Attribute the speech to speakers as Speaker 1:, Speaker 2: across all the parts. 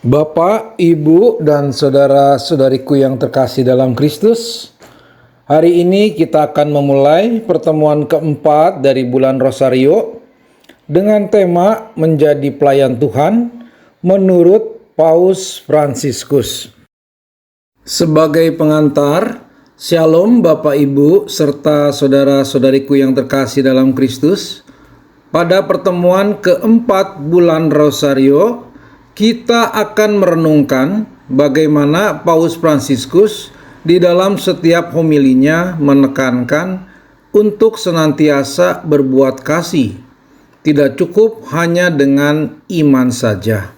Speaker 1: Bapak, Ibu, dan saudara-saudariku yang terkasih dalam Kristus, hari ini kita akan memulai pertemuan keempat dari bulan Rosario dengan tema menjadi pelayan Tuhan menurut Paus Fransiskus. Sebagai pengantar, Shalom Bapak, Ibu, serta saudara-saudariku yang terkasih dalam Kristus. Pada pertemuan keempat bulan Rosario, kita akan merenungkan bagaimana Paus Fransiskus di dalam setiap homilinya menekankan untuk senantiasa berbuat kasih. Tidak cukup hanya dengan iman saja.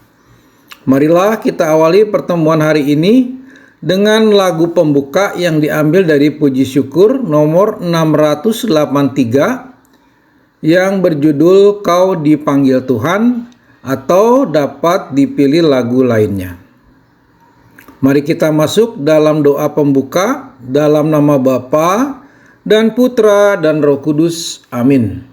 Speaker 1: Marilah kita awali pertemuan hari ini dengan lagu pembuka yang diambil dari Puji Syukur nomor 683 yang berjudul Kau Dipanggil Tuhan, atau dapat dipilih lagu lainnya. Mari kita masuk dalam doa pembuka dalam nama Bapa dan Putra dan Roh Kudus. Amin.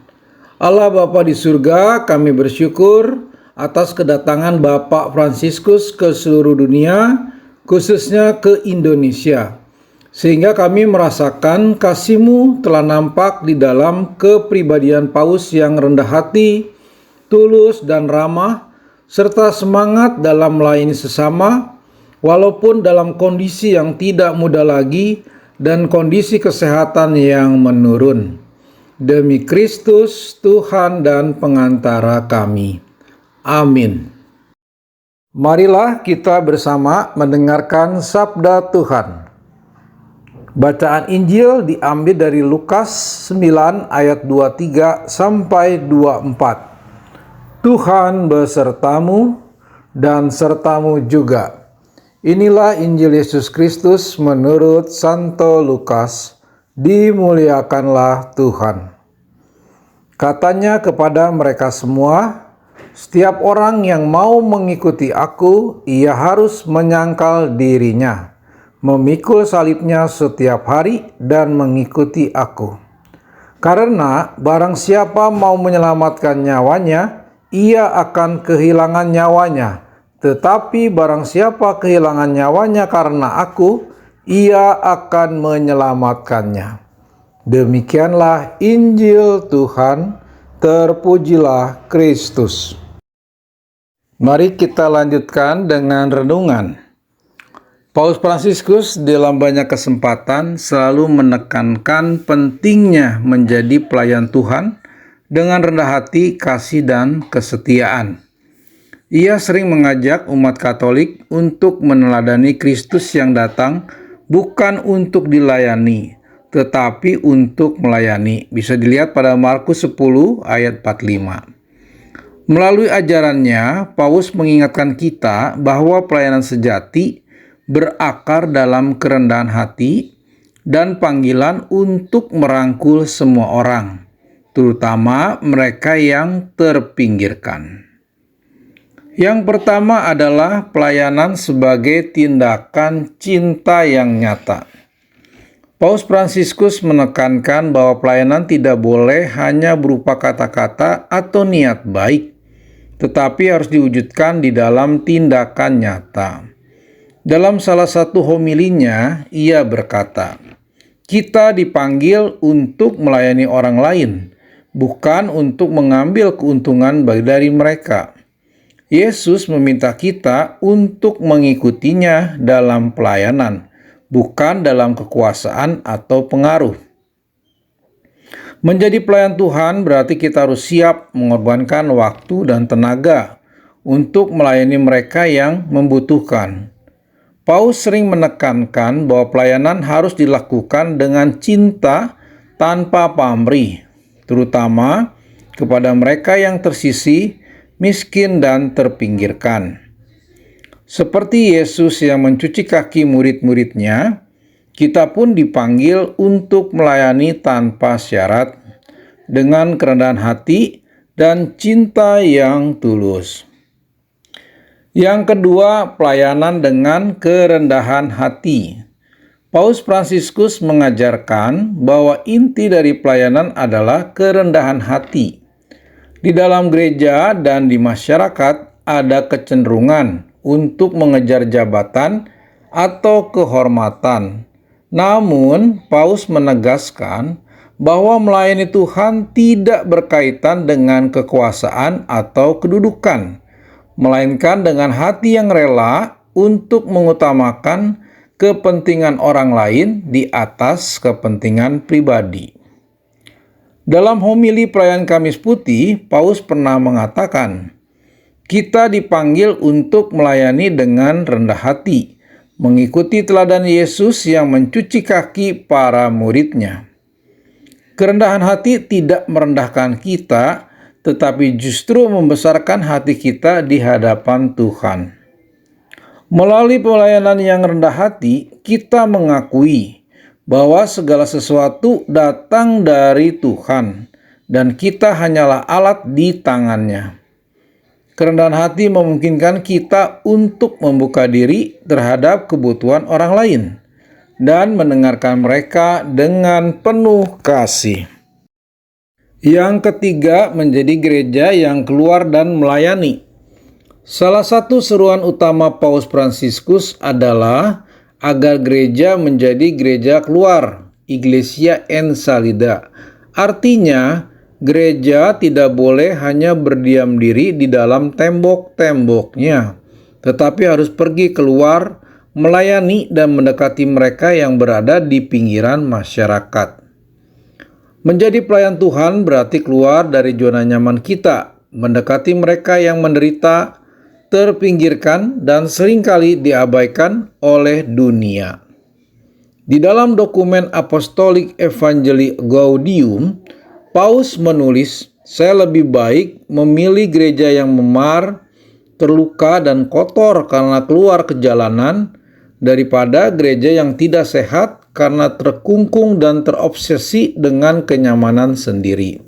Speaker 1: Allah Bapa di surga, kami bersyukur atas kedatangan Bapak Fransiskus ke seluruh dunia, khususnya ke Indonesia, sehingga kami merasakan kasih-Mu telah nampak di dalam kepribadian Paus yang rendah hati, tulus dan ramah, serta semangat dalam melayani sesama, walaupun dalam kondisi yang tidak mudah lagi dan kondisi kesehatan yang menurun. Demi Kristus, Tuhan dan pengantara kami. Amin. Marilah kita bersama mendengarkan sabda Tuhan. Bacaan Injil diambil dari Lukas 9 ayat 23 sampai 24. Tuhan besertamu dan sertamu juga. Inilah Injil Yesus Kristus menurut Santo Lukas. Dimuliakanlah Tuhan. Katanya kepada mereka semua, setiap orang yang mau mengikuti aku, ia harus menyangkal dirinya, memikul salibnya setiap hari dan mengikuti aku. Karena barang siapa mau menyelamatkan nyawanya, ia akan kehilangan nyawanya, tetapi barang siapa kehilangan nyawanya karena aku, ia akan menyelamatkannya. Demikianlah Injil Tuhan, terpujilah Kristus. Mari kita lanjutkan dengan renungan. Paus Fransiskus dalam banyak kesempatan selalu menekankan pentingnya menjadi pelayan Tuhan dengan rendah hati, kasih, dan kesetiaan. Ia sering mengajak umat Katolik untuk meneladani Kristus yang datang bukan untuk dilayani, tetapi untuk melayani. Bisa dilihat pada Markus 10 ayat 45. Melalui ajarannya, Paus mengingatkan kita bahwa pelayanan sejati berakar dalam kerendahan hati dan panggilan untuk merangkul semua orang, terutama mereka yang terpinggirkan. Yang pertama adalah pelayanan sebagai tindakan cinta yang nyata. Paus Fransiskus menekankan bahwa pelayanan tidak boleh hanya berupa kata-kata atau niat baik, tetapi harus diwujudkan di dalam tindakan nyata. Dalam salah satu homilinya, ia berkata, "Kita dipanggil untuk melayani orang lain, bukan untuk mengambil keuntungan dari mereka." Yesus meminta kita untuk mengikutinya dalam pelayanan, bukan dalam kekuasaan atau pengaruh. Menjadi pelayan Tuhan berarti kita harus siap mengorbankan waktu dan tenaga untuk melayani mereka yang membutuhkan. Paus sering menekankan bahwa pelayanan harus dilakukan dengan cinta tanpa pamrih, terutama kepada mereka yang tersisih, miskin, dan terpinggirkan. Seperti Yesus yang mencuci kaki murid-muridnya, kita pun dipanggil untuk melayani tanpa syarat, dengan kerendahan hati dan cinta yang tulus. Yang kedua, pelayanan dengan kerendahan hati. Paus Fransiskus mengajarkan bahwa inti dari pelayanan adalah kerendahan hati. Di dalam gereja dan di masyarakat ada kecenderungan untuk mengejar jabatan atau kehormatan. Namun, Paus menegaskan bahwa melayani Tuhan tidak berkaitan dengan kekuasaan atau kedudukan, melainkan dengan hati yang rela untuk mengutamakan kepentingan orang lain di atas kepentingan pribadi. Dalam homili perayaan Kamis Putih, Paus pernah mengatakan, "Kita dipanggil untuk melayani dengan rendah hati, mengikuti teladan Yesus yang mencuci kaki para murid-Nya." Kerendahan hati tidak merendahkan kita, tetapi justru membesarkan hati kita di hadapan Tuhan. Melalui pelayanan yang rendah hati, kita mengakui bahwa segala sesuatu datang dari Tuhan, dan kita hanyalah alat di tangan-Nya. Kerendahan hati memungkinkan kita untuk membuka diri terhadap kebutuhan orang lain dan mendengarkan mereka dengan penuh kasih. Yang ketiga, menjadi gereja yang keluar dan melayani. Salah satu seruan utama Paus Fransiskus adalah agar gereja menjadi gereja keluar, Iglesia en salida. Artinya, gereja tidak boleh hanya berdiam diri di dalam tembok-temboknya, tetapi harus pergi keluar, melayani dan mendekati mereka yang berada di pinggiran masyarakat. Menjadi pelayan Tuhan berarti keluar dari zona nyaman kita, mendekati mereka yang menderita, terpinggirkan, dan seringkali diabaikan oleh dunia. Di dalam dokumen Apostolic Evangelii Gaudium, Paus menulis, "Saya lebih baik memilih gereja yang memar, terluka, dan kotor karena keluar ke jalanan, daripada gereja yang tidak sehat karena terkungkung dan terobsesi dengan kenyamanan sendiri."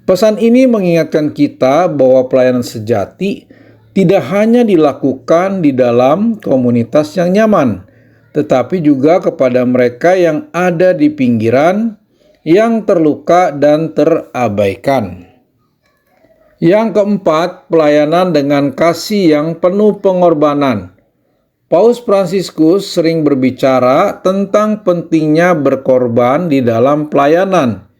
Speaker 1: Pesan ini mengingatkan kita bahwa pelayanan sejati tidak hanya dilakukan di dalam komunitas yang nyaman, tetapi juga kepada mereka yang ada di pinggiran, yang terluka dan terabaikan. Yang keempat, pelayanan dengan kasih yang penuh pengorbanan. Paus Fransiskus sering berbicara tentang pentingnya berkorban di dalam pelayanan.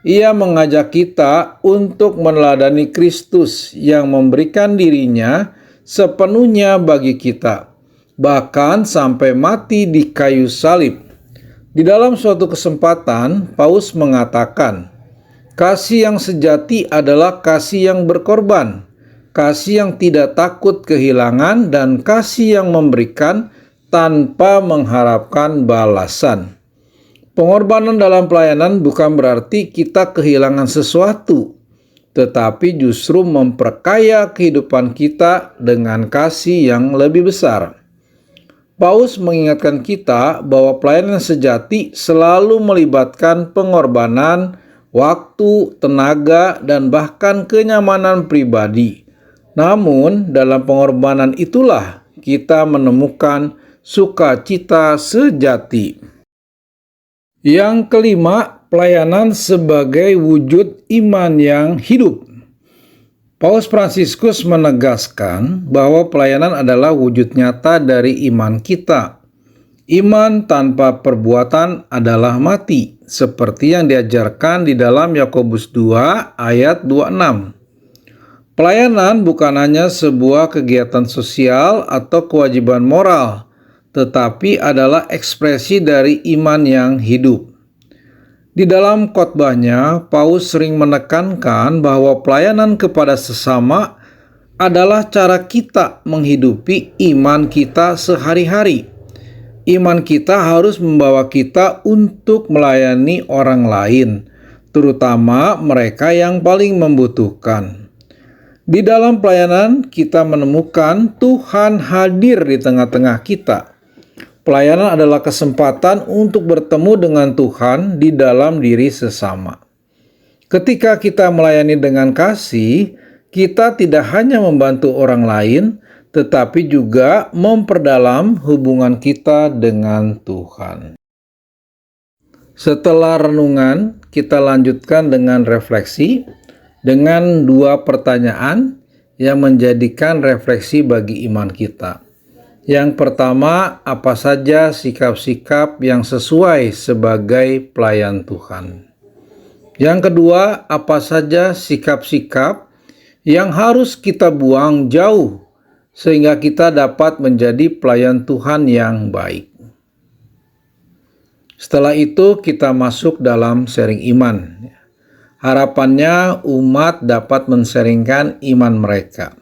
Speaker 1: Ia mengajak kita untuk meneladani Kristus yang memberikan dirinya sepenuhnya bagi kita, bahkan sampai mati di kayu salib. Di dalam suatu kesempatan, Paus mengatakan, "Kasih yang sejati adalah kasih yang berkorban, kasih yang tidak takut kehilangan, dan kasih yang memberikan tanpa mengharapkan balasan." Pengorbanan dalam pelayanan bukan berarti kita kehilangan sesuatu, tetapi justru memperkaya kehidupan kita dengan kasih yang lebih besar. Paus mengingatkan kita bahwa pelayanan sejati selalu melibatkan pengorbanan, waktu, tenaga, dan bahkan kenyamanan pribadi. Namun, dalam pengorbanan itulah kita menemukan sukacita sejati. Yang kelima, pelayanan sebagai wujud iman yang hidup. Paus Fransiskus menegaskan bahwa pelayanan adalah wujud nyata dari iman kita. Iman tanpa perbuatan adalah mati, seperti yang diajarkan di dalam Yakobus 2 ayat 26. Pelayanan bukan hanya sebuah kegiatan sosial atau kewajiban moral, tetapi adalah ekspresi dari iman yang hidup. Di dalam khotbahnya, Paus sering menekankan bahwa pelayanan kepada sesama adalah cara kita menghidupi iman kita sehari-hari. Iman kita harus membawa kita untuk melayani orang lain, terutama mereka yang paling membutuhkan. Di dalam pelayanan, kita menemukan Tuhan hadir di tengah-tengah kita. Pelayanan adalah kesempatan untuk bertemu dengan Tuhan di dalam diri sesama. Ketika kita melayani dengan kasih, kita tidak hanya membantu orang lain, tetapi juga memperdalam hubungan kita dengan Tuhan. Setelah renungan, kita lanjutkan dengan refleksi dengan dua pertanyaan. yang menjadikan refleksi bagi iman kita. Yang pertama, apa saja sikap-sikap yang sesuai sebagai pelayan Tuhan. Yang kedua, apa saja sikap-sikap yang harus kita buang jauh sehingga kita dapat menjadi pelayan Tuhan yang baik. Setelah itu kita masuk dalam sharing iman. Harapannya umat dapat men-sharingkan iman mereka.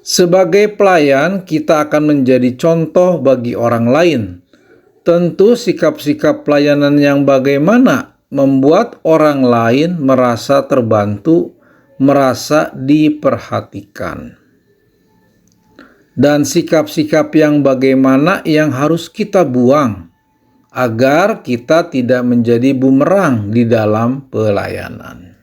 Speaker 1: Sebagai pelayan, kita akan menjadi contoh bagi orang lain. Tentu sikap-sikap pelayanan yang bagaimana membuat orang lain merasa terbantu, merasa diperhatikan. Dan sikap-sikap yang bagaimana yang harus kita buang agar kita tidak menjadi bumerang di dalam pelayanan.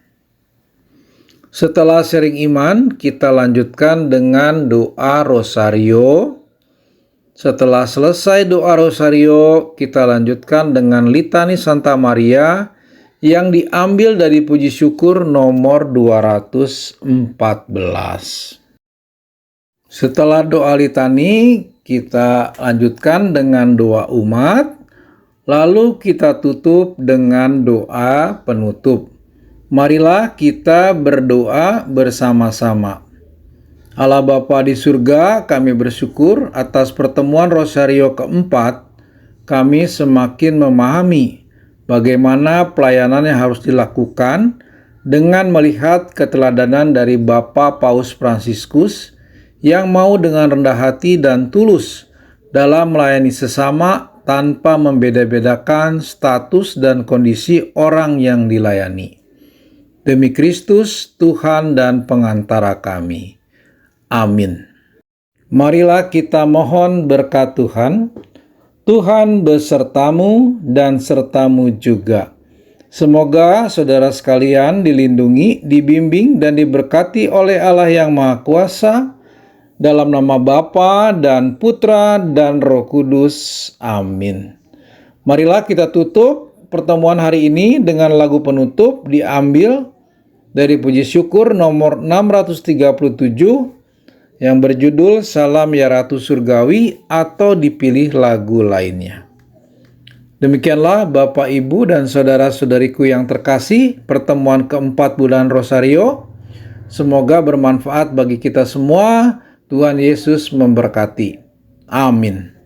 Speaker 1: Setelah sharing iman, kita lanjutkan dengan doa rosario. Setelah selesai doa rosario, kita lanjutkan dengan litani Santa Maria yang diambil dari puji syukur nomor 214. Setelah doa litani, kita lanjutkan dengan doa umat. Lalu kita tutup dengan doa penutup. Marilah kita berdoa bersama-sama. Allah Bapa di surga, kami bersyukur atas pertemuan Rosario keempat. Kami semakin memahami bagaimana pelayanan yang harus dilakukan dengan melihat keteladanan dari Bapa Paus Fransiskus yang mau dengan rendah hati dan tulus dalam melayani sesama tanpa membeda-bedakan status dan kondisi orang yang dilayani. Demi Kristus, Tuhan dan pengantara kami. Amin. Marilah kita mohon berkat Tuhan. Tuhan besertamu dan sertamu juga. Semoga saudara sekalian dilindungi, dibimbing, dan diberkati oleh Allah yang Maha Kuasa, dalam nama Bapa dan Putra dan Roh Kudus. Amin. Marilah kita tutup pertemuan hari ini dengan lagu penutup diambil dari puji syukur nomor 637 yang berjudul Salam Ya Ratu Surgawi, atau dipilih lagu lainnya. Demikianlah Bapak, Ibu, dan saudara-saudariku yang terkasih, pertemuan keempat bulan Rosario. Semoga bermanfaat bagi kita semua. Tuhan Yesus memberkati. Amin.